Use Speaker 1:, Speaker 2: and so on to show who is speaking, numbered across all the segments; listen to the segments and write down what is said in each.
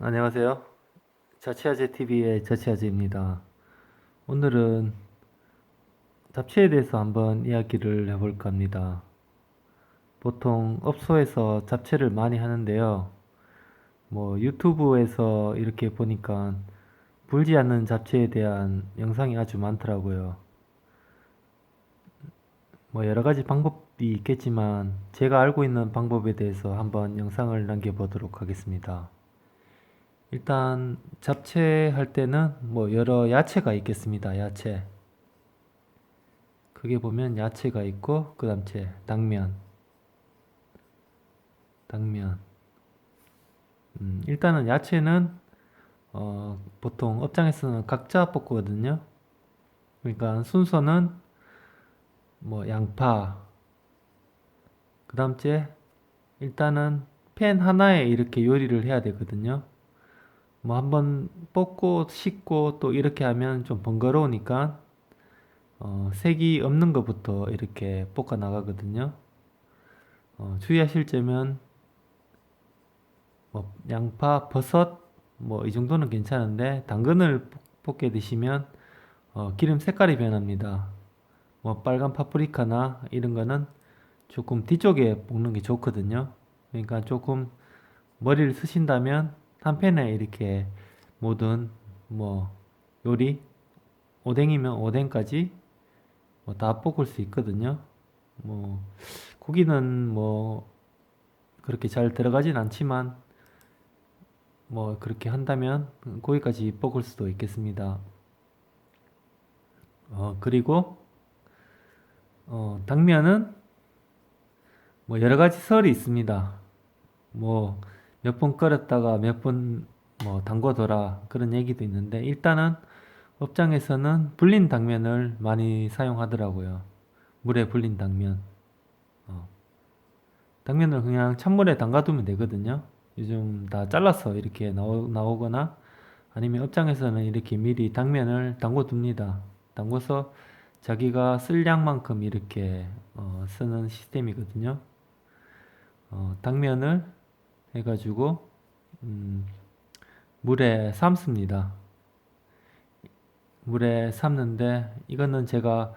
Speaker 1: 안녕하세요. 자취아재 TV의 자취아재입니다. 오늘은 잡채에 대해서 한번 이야기를 해볼까 합니다. 보통 업소에서 잡채를 많이 하는데요. 유튜브에서 이렇게 보니까 불지 않는 잡채에 대한 영상이 아주 많더라고요. 여러 가지 방법이 있겠지만 제가 알고 있는 방법에 대해서 한번 영상을 남겨보도록 하겠습니다. 일단 잡채 할 때는 여러 야채가 있겠습니다. 야채. 크게 보면 야채가 있고 그 다음 당면. 일단은 야채는 보통 업장에서는 각자 볶거든요. 그러니까 순서는 양파, 그 다음째 일단은 팬 하나에 이렇게 요리를 해야 되거든요. 한번 볶고 씻고 또 이렇게 하면 좀 번거로우니까 색이 없는 것부터 이렇게 볶아 나가거든요. 주의하실 점은 양파, 버섯 이 정도는 괜찮은데 당근을 볶게 드시면 기름 색깔이 변합니다. 빨간 파프리카나 이런 거는 조금 뒤쪽에 볶는 게 좋거든요. 그러니까 조금 머리를 쓰신다면 한 팬에 이렇게 모든 뭐 요리 오뎅이면 오뎅까지 다 볶을 수 있거든요. 뭐 고기는 그렇게 잘 들어가진 않지만 그렇게 한다면 거기까지 볶을 수도 있겠습니다. 그리고 당면은 여러 가지 설이 있습니다. 몇 번 끓였다가 몇 번 담궈둬라 그런 얘기도 있는데 일단은 업장에서는 불린 당면을 많이 사용하더라고요. 물에 불린 당면. 어, 당면을 그냥 찬물에 담가두면 되거든요. 요즘 다 잘라서 이렇게 나오거나 아니면 업장에서는 이렇게 미리 당면을 담궈둡니다. 담궈서 자기가 쓸 양만큼 이렇게 쓰는 시스템이거든요. 당면을 해가지고 음, 물에 삶습니다. 물에 삶는데 이거는 제가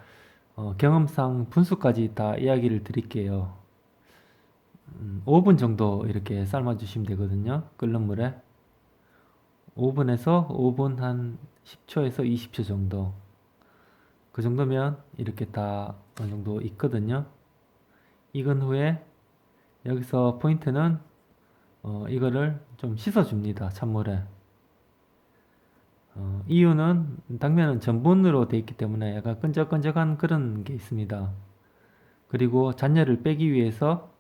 Speaker 1: 경험상 분수까지 다 이야기를 드릴게요. 5분 정도 이렇게 삶아주시면 되거든요. 끓는 물에 5분에서 5분 한 10초에서 20초 정도. 그 정도면 이렇게 다 어느 정도 익거든요. 익은 후에 여기서 포인트는 이거를 좀 씻어줍니다. 찬물에. 이유는 당면은 전분으로 되어 있기 때문에 약간 끈적끈적한 그런 게 있습니다. 그리고 잔열을 빼기 위해서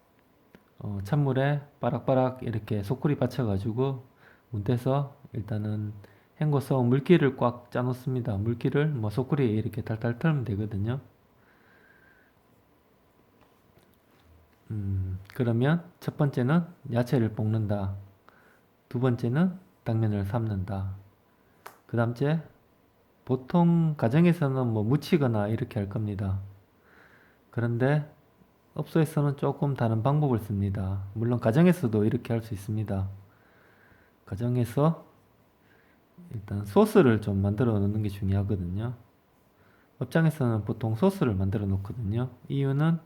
Speaker 1: 찬물에 빠락빠락 이렇게 소쿠리 받쳐가지고 문대서 일단은 헹궈서 물기를 꽉 짜놓습니다. 물기를 소쿠리에 이렇게 탈탈 털면 되거든요. 그러면 첫 번째는 야채를 볶는다. 두 번째는 당면을 삶는다. 그 다음째 보통 가정에서는 무치거나 이렇게 할 겁니다. 그런데 업소에서는 조금 다른 방법을 씁니다. 물론 가정에서도 이렇게 할 수 있습니다. 가정에서 일단 소스를 좀 만들어 놓는 게 중요하거든요. 업장에서는 보통 소스를 만들어 놓거든요. 이유는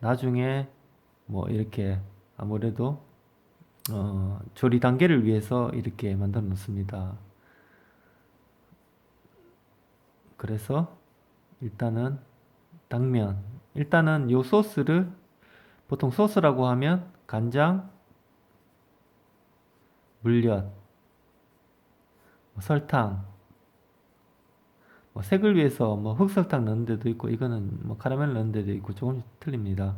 Speaker 1: 나중에 이렇게 아무래도 조리 단계를 위해서 이렇게 만들어 놓습니다. 그래서 일단은 당면 일단은 요 소스를 보통 소스라고 하면 간장, 물엿, 설탕, 색을 위해서 흑설탕 넣는 데도 있고 이거는 카라멜 넣는 데도 있고 조금씩 틀립니다.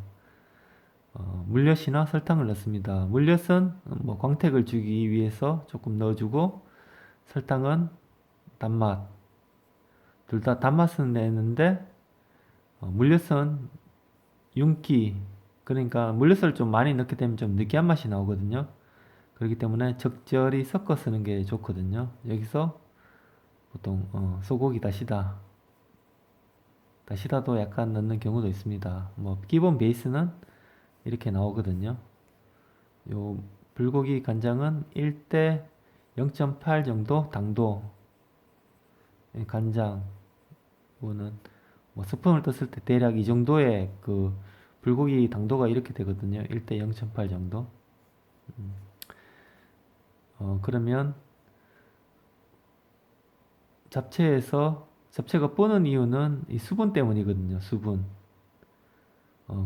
Speaker 1: 물엿이나 설탕을 넣습니다. 물엿은 광택을 주기 위해서 조금 넣어주고 설탕은 단맛. 둘 다 단맛은 내는데 물엿은 윤기. 그러니까 물엿을 좀 많이 넣게 되면 좀 느끼한 맛이 나오거든요. 그렇기 때문에 적절히 섞어 쓰는 게 좋거든요. 여기서 보통 소고기 다시다도 약간 넣는 경우도 있습니다. 기본 베이스는 이렇게 나오거든요. 요 불고기 간장은 1대 0.8 정도 당도 간장 이거는 뭐 스푼을 떴을 때 대략 이 정도의 그 불고기 당도가 이렇게 되거든요. 1대 0.8 정도. 그러면 잡채가 뿌는 이유는 이 수분 때문이거든요. 수분.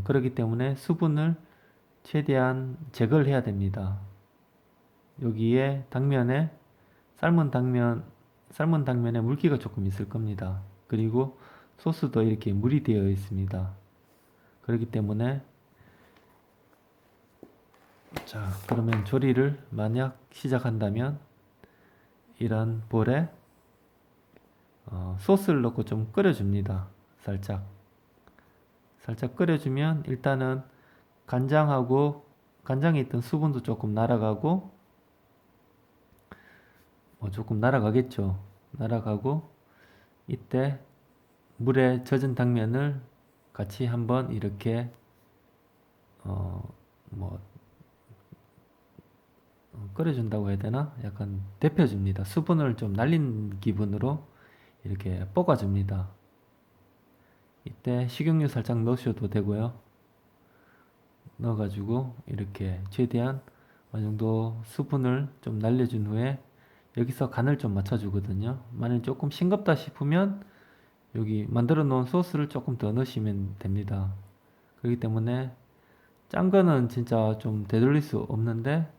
Speaker 1: 그렇기 때문에 수분을 최대한 제거를 해야 됩니다. 여기에 삶은 당면에 물기가 조금 있을 겁니다. 그리고 소스도 이렇게 물이 되어 있습니다. 그렇기 때문에 자, 그러면 조리를 만약 시작한다면 이런 볼에 소스를 넣고 좀 끓여줍니다. 살짝 끓여주면 일단은 간장에 있던 수분도 조금 날아가고 조금 날아가겠죠. 날아가고 이때 물에 젖은 당면을 같이 한번 이렇게 뭐 끓여준다고 해야 되나? 약간 데펴줍니다. 수분을 좀 날린 기분으로 이렇게 볶아줍니다. 이때 식용유 살짝 넣으셔도 되고요. 넣어가지고 이렇게 최대한 어느 정도 수분을 좀 날려준 후에 여기서 간을 좀 맞춰주거든요. 만약 조금 싱겁다 싶으면 여기 만들어 놓은 소스를 조금 더 넣으시면 됩니다. 그렇기 때문에 짠 거는 진짜 좀 되돌릴 수 없는데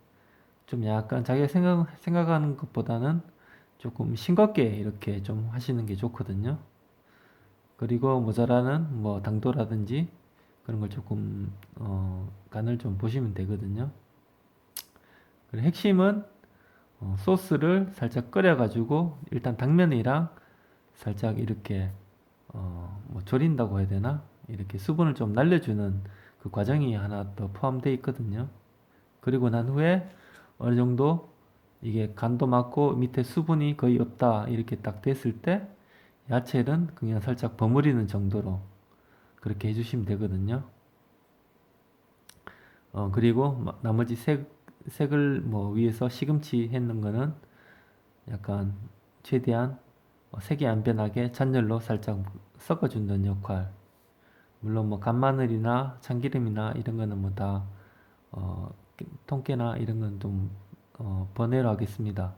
Speaker 1: 좀 약간 자기가 생각하는 것보다는 조금 싱겁게 이렇게 좀 하시는 게 좋거든요. 그리고 모자라는 뭐 당도라든지 그런 걸 조금 간을 좀 보시면 되거든요. 그리고 핵심은 소스를 살짝 끓여가지고 일단 당면이랑 살짝 이렇게 뭐 졸인다고 해야 되나? 이렇게 수분을 좀 날려주는 그 과정이 하나 더 포함되어 있거든요. 그리고 난 후에 어느 정도 이게 간도 맞고 밑에 수분이 거의 없다 이렇게 딱 됐을 때 야채는 그냥 살짝 버무리는 정도로 그렇게 해주시면 되거든요. 그리고 나머지 색을 뭐 위에서 시금치 했는 거는 약간 최대한 색이 안 변하게 잔열로 살짝 섞어준다는 역할. 물론 뭐 간마늘이나 참기름이나 이런 거는 뭐다 통깨나 이런 건 좀 번외로 하겠습니다.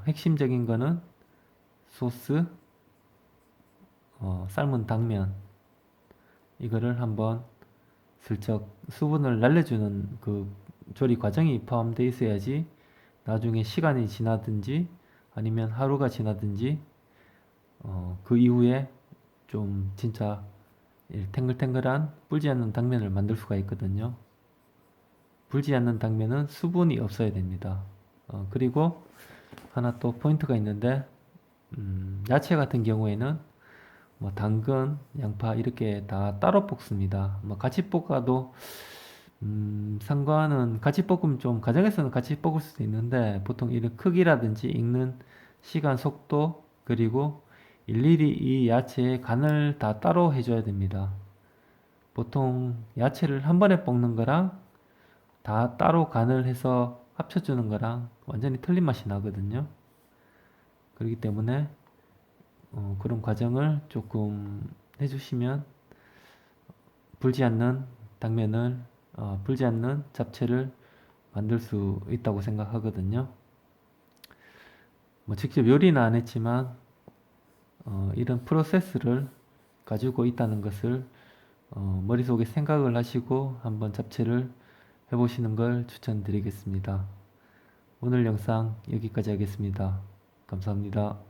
Speaker 1: 핵심적인 거는 소스, 삶은 당면 이거를 한번 슬쩍 수분을 날려주는 그 조리 과정이 포함되어 있어야지 나중에 시간이 지나든지 아니면 하루가 지나든지 그 이후에 좀 진짜 탱글탱글한 불지 않는 당면을 만들 수가 있거든요. 불지 않는 당면은 수분이 없어야 됩니다. 그리고 하나 또 포인트가 있는데 야채 같은 경우에는 뭐 당근, 양파 이렇게 다 따로 볶습니다. 뭐 같이 볶아도 상관은 같이 볶으면 좀 가정에서는 같이 볶을 수도 있는데 보통 이런 크기라든지 익는 시간, 속도 그리고 일일이 이 야채의 간을 다 따로 해줘야 됩니다. 보통 야채를 한 번에 볶는 거랑 다 따로 간을 해서 합쳐주는 거랑 완전히 틀린 맛이 나거든요. 그렇기 때문에 그런 과정을 조금 해주시면 불지 않는 당면을 불지 않는 잡채를 만들 수 있다고 생각하거든요. 뭐 직접 요리는 안 했지만 이런 프로세스를 가지고 있다는 것을 머릿속에 생각을 하시고 한번 잡채를 해보시는 걸 추천드리겠습니다. 오늘 영상 여기까지 하겠습니다. 감사합니다.